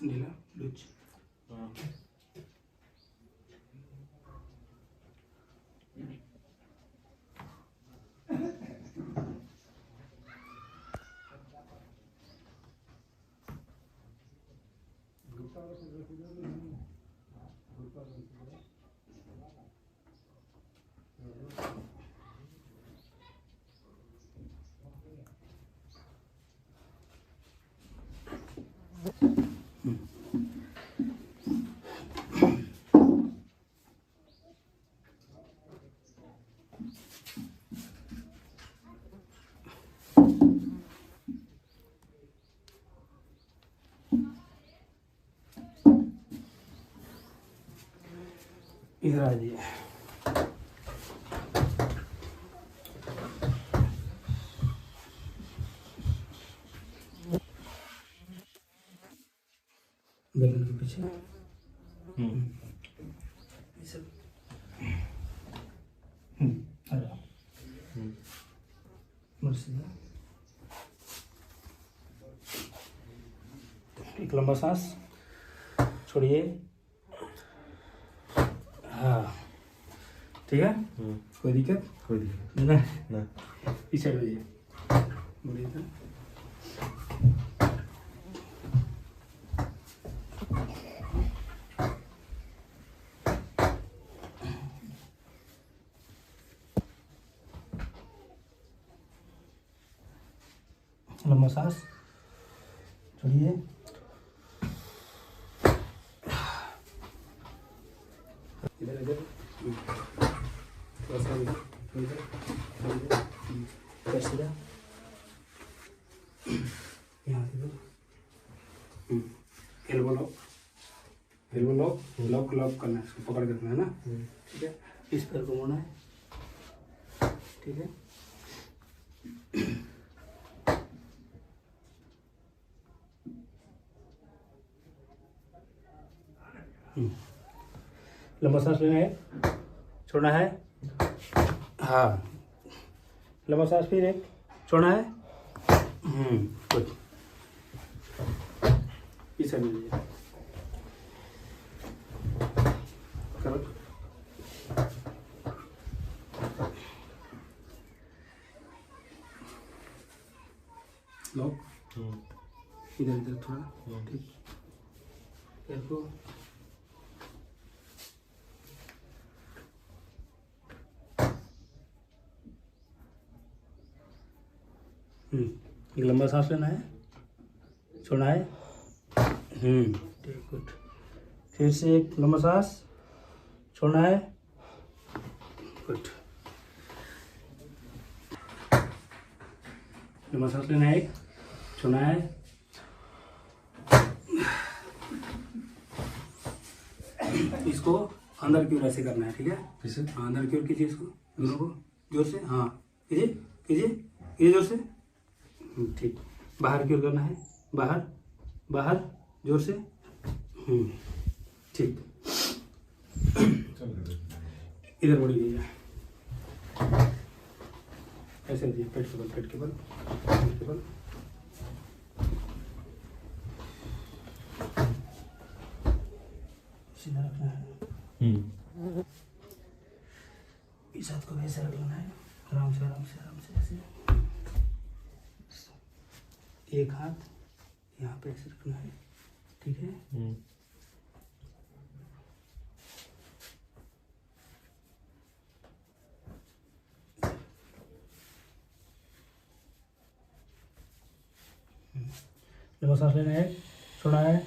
ढीला लूज। इधर आ जाइए। गर्दन के पीछे आ जाओ। सीधा एक लंबा सांस छोड़िए। हाँ ठीक है। कोई दिक्कत? कोई दिक्कत ना ना। पीछे हो जाइए। बढ़िया था। लंबा सांस छोड़िए। इधर इधर थोड़ा सा इधर इधर सीधा यहाँ इधर एल्बो लॉक लॉक लॉक करना है, इसको पकड़ के रखना है ना। ठीक है। इस पैर को मोड़ना है। ठीक है। लंबा सांस लेना है, छोड़ना है। हाँ लंबा सांस फिर एक छोड़ना है। गुड। पीछे मिल जाए। करो। लॉक इधर इधर थोड़ा। ठीक। पैर को एक लंबा सांस लेना है, छोड़ना है। ठीक गुड। फिर से एक लंबा सांस छोड़ना है। गुड। लंबा सांस लेना है, एक छोड़ना है। इसको अंदर की ओर ऐसे करना है। ठीक है। कैसे? हाँ अंदर की ओर कीजिए इसको, दोनों को जोर से। हाँ कीजिए कीजिए कीजिए जोर से। ठीक। बाहर की ओर करना है, बाहर बाहर जोर से। ठीक। इधर मुड़ी लीजिए, ऐसे लीजिए। पेट के बल पेट के बल पेट के बल। सीधा रखना है। इस हाथ को वैसे रखना है, आराम से आराम से आराम से ऐसे। एक हाथ यहाँ पे ऐसे रखना है। ठीक है। लंबा सांस लेना है, छोड़ना है।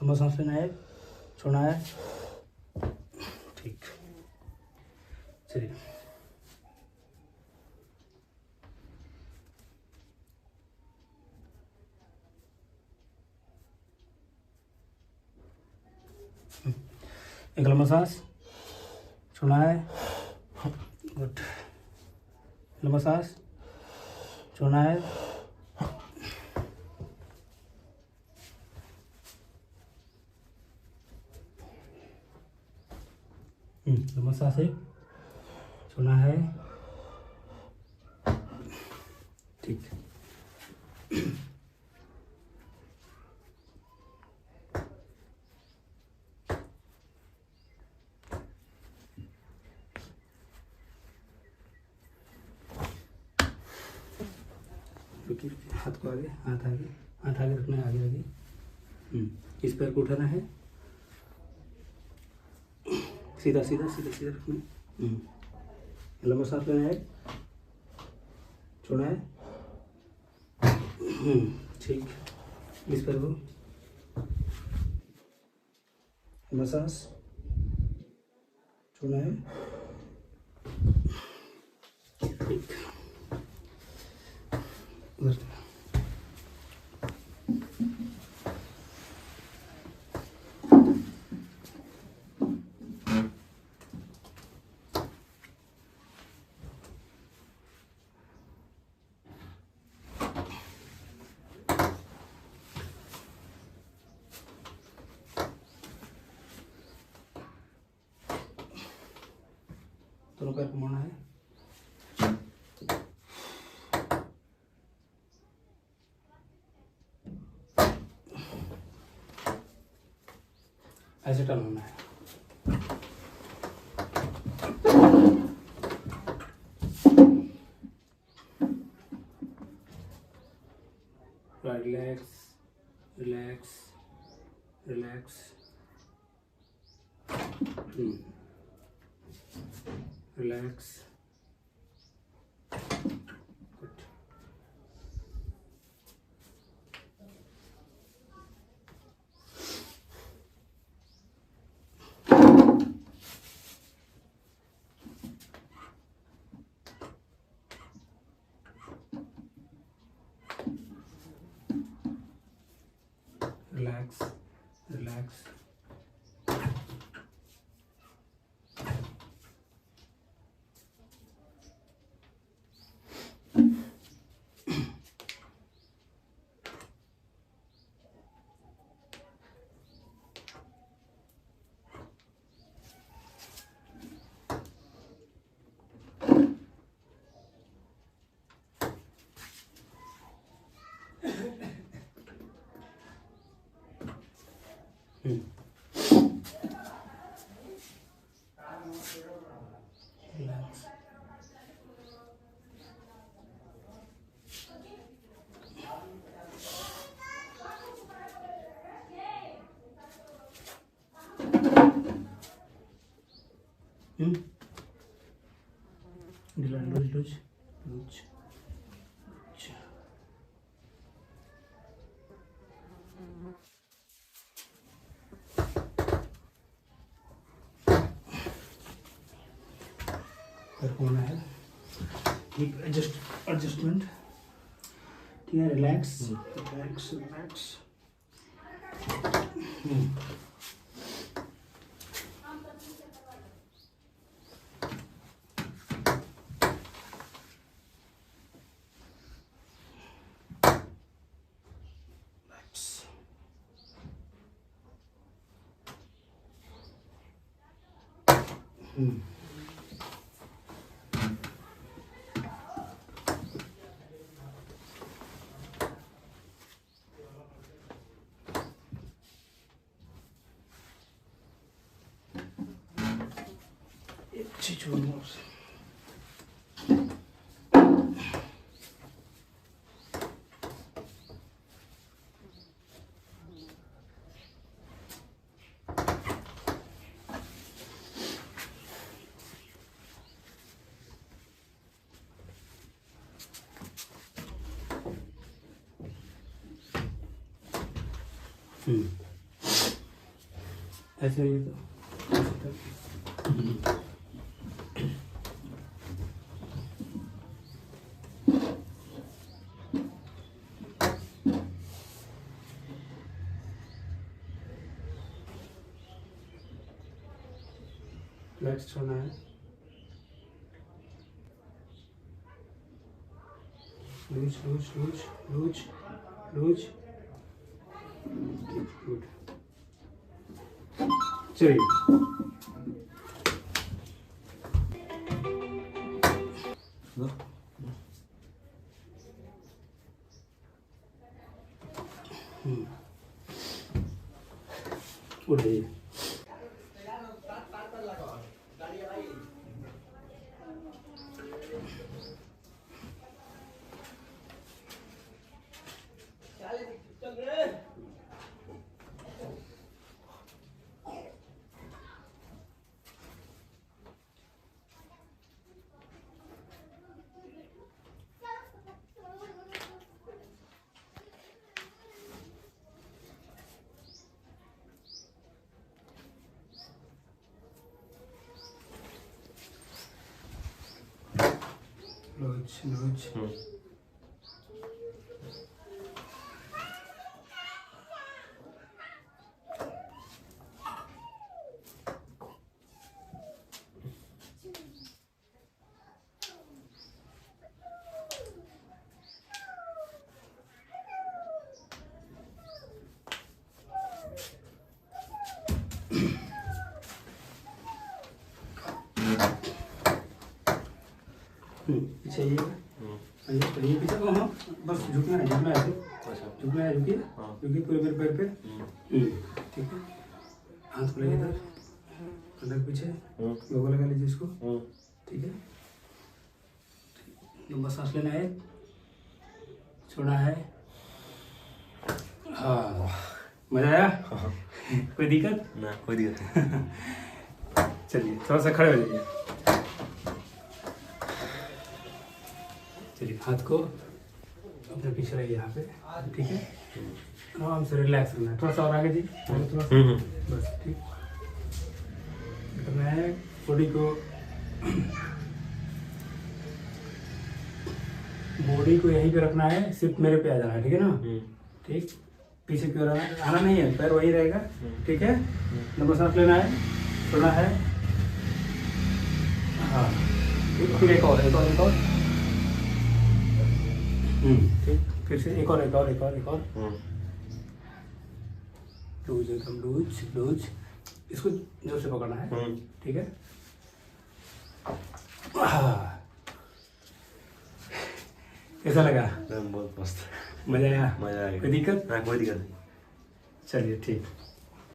लंबा सांस लेना है, छोड़ना है। ठीक। चलिए। एक लंबा सांस छोड़ना है। गुड। लंबा सांस छोड़ना है। लंबा सांस एक छोड़ना है, ठीक। रुकिए, हाथ को आगे, हाथ आगे, हाथ आगे रखना है, आगे आगे। इस पैर को उठाना है, सीधा सीधा सीधा सीधा रखना है। लंबा सांस लेना है, छोड़ना है। ठीक। इस पैर को लंबा सांस, छोड़ना है। ठीक। उधर दोनों पैर को मोड़ना है। ऐसे टर्न होना है। Relax relax relax. Relax. Good. Relax relax. Relax. Lose. होना है। Hip adjustment. ठीक है, रिलैक्स रिलैक्स रिलैक्स। चीज ऐसे ही तो रिलैक्स छोड़ना है। Loose loose loose loose loose. Good. चलिए उठ जाइए। Loose loose. पीछे ये पीछे को हाँ बस झुकना है ऐसे झुकना है झुकिए झुकिए पूरे मेरे पैर पे ठीक है। हाथ को लगे इधर अंदर पीछे लोगो लगा लीजिए इसको ठीक है। लंबा सांस लेना है छोड़ना है। हाँ मजा आया? कोई दिक्कत ना? कोई दिक्कत नहीं। चलिए थोड़ा सा खड़े हो जाइए। चलिए हाथ को अपने पीछे रहिए यहाँ पे ठीक है। आराम से रिलैक्स करना है। थोड़ा सा और आगे जी थोड़ा सा बस ठीक करना है। बॉडी को यहीं पे रखना है। सिर्फ मेरे पे आ जाना है ठीक है ना? ठीक पीछे की ओर आना नहीं है। पैर वही रहेगा ठीक है। लंबा सांस लेना है छोड़ना है। हाँ फिर एक और ठीक फिर से एक और लूज एकदम लूज। इसको जोर से पकड़ना है ठीक है। कैसा लगा? बहुत मस्त। मजा आया? मजा आया। कोई दिक्कत? कोई दिक्कत नहीं। चलिए ठीक।